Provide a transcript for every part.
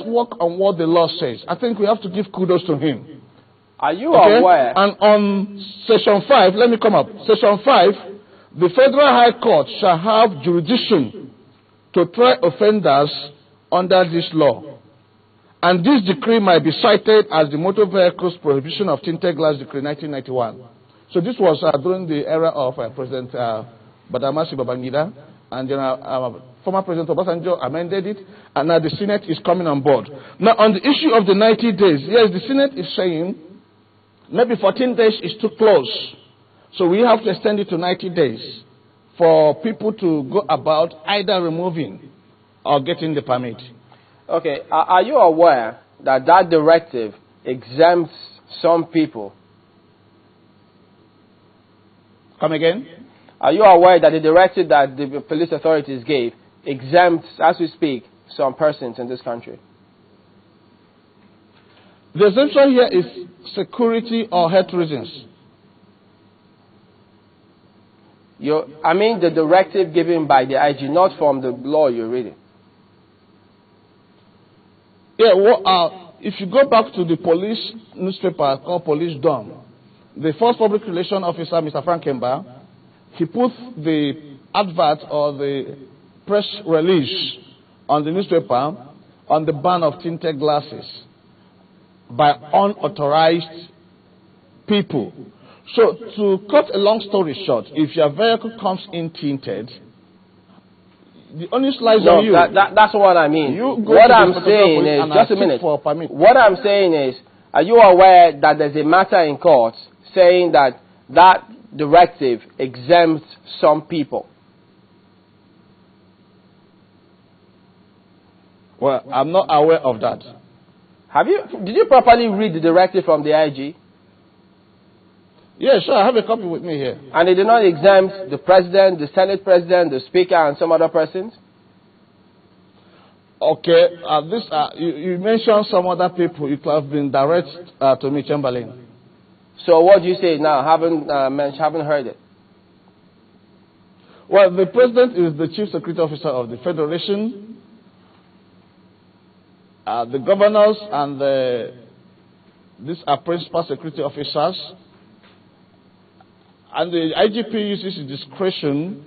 work on what the law says. I think we have to give kudos to him. Are you aware? And on Section 5, let me come up. Section 5, the Federal High Court shall have jurisdiction to try offenders under this law. And this decree might be cited as the Motor Vehicles Prohibition of Tinted Glass Decree 1991. So this was during the era of President Badamasi Babangida, and former President Obasanjo amended it, and now the Senate is coming on board. Now, on the issue of the 90 days, yes, the Senate is saying maybe 14 days is too close. So we have to extend it to 90 days for people to go about either removing or getting the permit. Okay, are you aware that that directive exempts some people? Come again? Are you aware that the directive that the police authorities gave exempts, as we speak, some persons in this country? The exemption here is security or health reasons. I mean the directive given by the IG, not from the law you're reading. Yeah, well, if you go back to the police newspaper called Police Dawn, the first public relations officer, Mr. Frank Kemba, he put the advert or the press release on the newspaper on the ban of tinted glasses by unauthorized people. So, to cut a long story short, if your vehicle comes in tinted, the only lies on you. That's what I mean. What I'm saying is, just a minute. What I'm saying is, are you aware that there's a matter in court saying that that directive exempts some people? Well, I'm not aware of that. Did you properly read the directive from the IG? Yeah, sure. I have a copy with me here. And they did not exempt the president, the Senate president, the speaker, and some other persons? Okay. You mentioned some other people. It have been direct to me, Chamberlain. So what do you say now? Haven't heard it. Well, the president is the chief security officer of the federation. The governors and these are principal security officers. And the IGP uses his discretion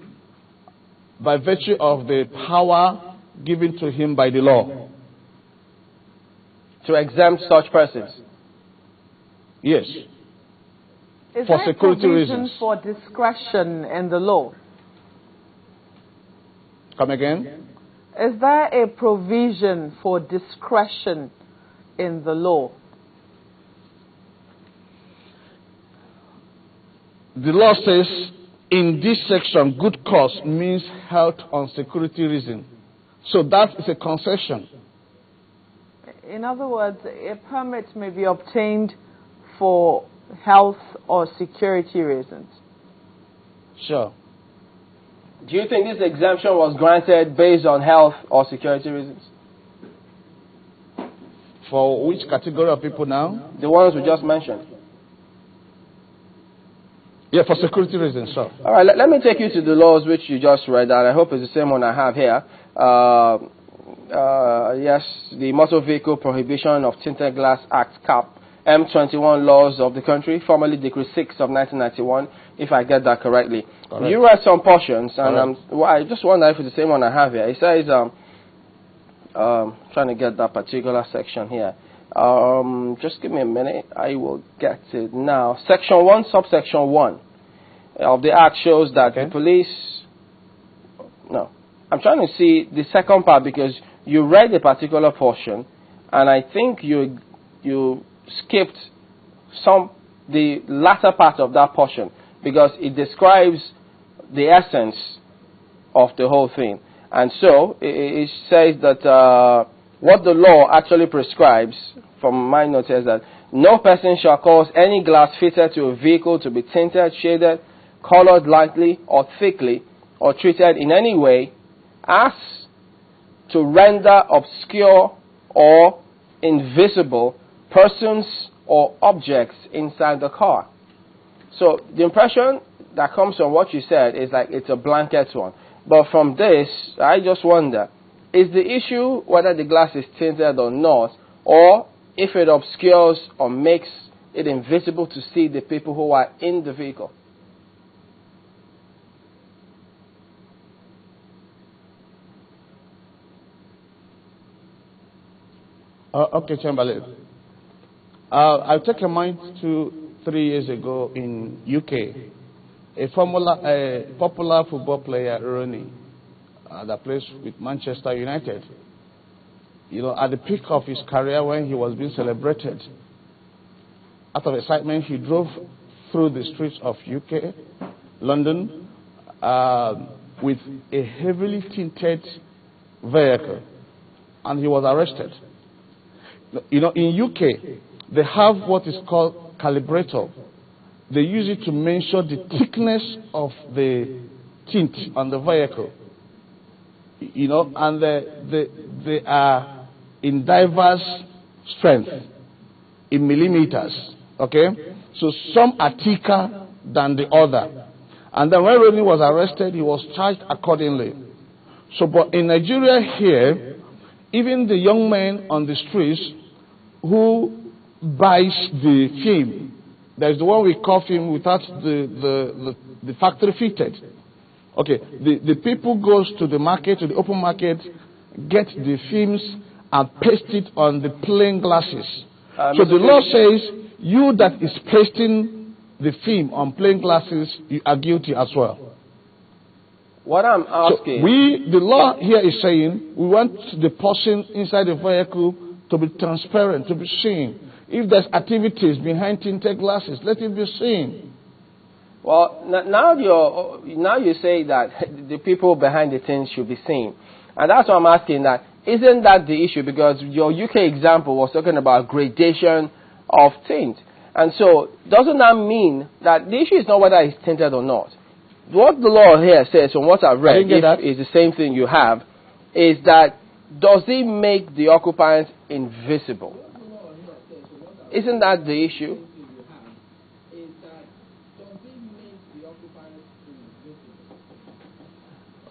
by virtue of the power given to him by the law. To exempt such persons? Yes. Is for there security provision reasons. For discretion in the law? Come again? Is there a provision for discretion in the law? The law says in this section, good cause means health and security reason. So that is a concession. In other words, a permit may be obtained for health or security reasons. Sure. Do you think this exemption was granted based on health or security reasons? For which category of people now? The ones we just mentioned. Yeah, for security reasons, sure. All right, let me take you to the laws which you just read, and I hope it's the same one I have here. Yes, the Motor Vehicle Prohibition of Tinted Glass Act, CAP, M21 laws of the country, formerly Decree 6 of 1991, if I get that correctly. Correct. You read some portions, and I just wonder if it's the same one I have here. It says, trying to get that particular section here. Just give me a minute. I will get it now. Section 1, subsection 1 of the Act shows that the police... No. I'm trying to see the second part because you read a particular portion and I think you skipped the latter part of that portion because it describes the essence of the whole thing. And so it says that what the law actually prescribes, from my notes, is that no person shall cause any glass fitted to a vehicle to be tinted, shaded, colored lightly or thickly, or treated in any way as to render obscure or invisible persons or objects inside the car. So the impression that comes from what you said is like it's a blanket one. But from this, I just wonder, is the issue whether the glass is tinted or not, or if it obscures or makes it invisible to see the people who are in the vehicle? Okay, Chamberlain. I took a mind 2-3 years ago in UK. A popular football player, Rooney, that plays with Manchester United. You know, at the peak of his career when he was being celebrated, out of excitement, he drove through the streets of UK, London, with a heavily tinted vehicle, and he was arrested. You know, in UK, they have what is called calibrator. They use it to measure the thickness of the tint on the vehicle. You know, and they are in diverse strength, in millimeters. Okay? So some are thicker than the other. And then when Ronnie was arrested, he was charged accordingly. So, but in Nigeria here, even the young men on the streets who buys the film, there's the one we call film without the factory fitted. Okay, the people goes to the market, to the open market, get the films and paste it on the plain glasses. So the law says you that is pasting the film on plain glasses, you are guilty as well. What I'm asking... So the law here is saying we want the person inside the vehicle to be transparent, to be seen. If there's activities behind tinted glasses, let it be seen. Well, now you say that the people behind the tint should be seen. And that's why I'm asking that. Isn't that the issue? Because your UK example was talking about gradation of tint. And so, doesn't that mean that the issue is not whether it's tinted or not? What the law here says, from what I've read, is the same thing you have, is that does it make the occupants invisible? Isn't that the issue?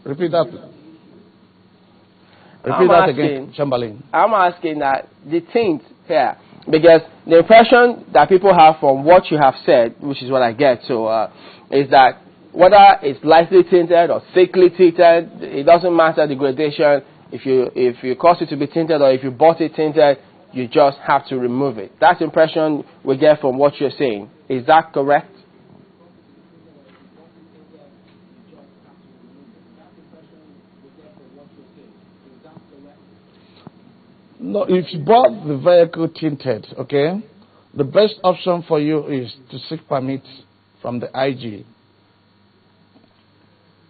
Repeat that. Repeat that again, Chamberlain. I'm asking that the tint here, because the impression that people have from what you have said, which is what I get, so is that whether it's lightly tinted or thickly tinted, it doesn't matter the gradation. If you cause it to be tinted or if you bought it tinted, you just have to remove it. That's the impression we get from what you're saying. Is that correct? No, if you bought the vehicle tinted, okay, the best option for you is to seek permit from the IG.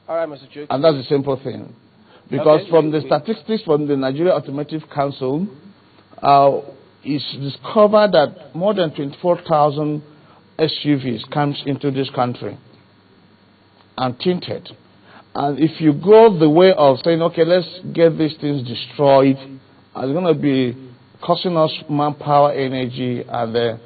All right, Mr. Chuck. And that's a simple thing. Because from the statistics from the Nigeria Automotive Council, it's discovered that more than 24,000 SUVs comes into this country and tinted. And if you go the way of saying, okay, let's get these things destroyed, it's going to be costing us manpower, energy, and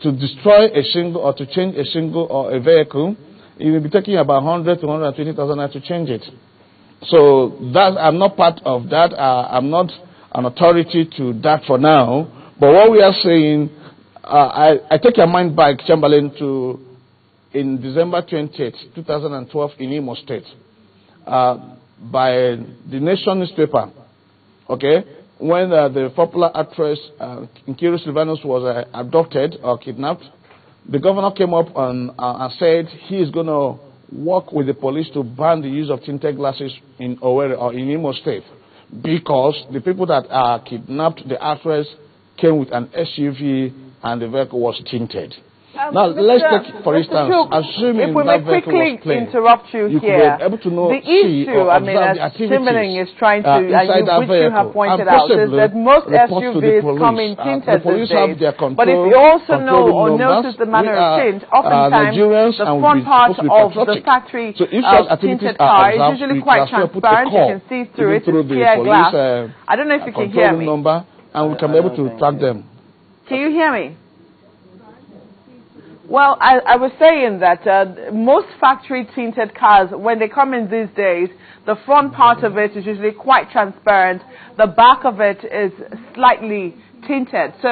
to destroy a single or to change a single or a vehicle, it will be taking about 100 to 120,000 to change it. So that I'm not part of that. I'm not an authority to that for now. But what we are saying, I take your mind back, Chamberlain, to in December 28th, 2012 in Imo State, by the Nation newspaper, okay, when the popular actress Nkiru Sylvanus was abducted or kidnapped, the governor came up and said he is going to work with the police to ban the use of tinted glasses in Owerri or in Imo State, because the people that kidnapped the actress came with an SUV and the vehicle was tinted. Now, let's take, for instance, assuming that vehicle was plain, interrupt you here, could be able to know, the issue, I mean, as Simmering is trying to, which you have pointed out, is that most SUVs come in tinted these days. But if you also know or notice the manner of tint, oftentimes the front part of the factory tinted car is usually quite transparent. You can see through it. It's clear glass. I don't know if you can hear me. And we can be able to track them. Can you hear me? Well, I was saying that most factory tinted cars, when they come in these days, the front part of it is usually quite transparent. The back of it is slightly tinted. So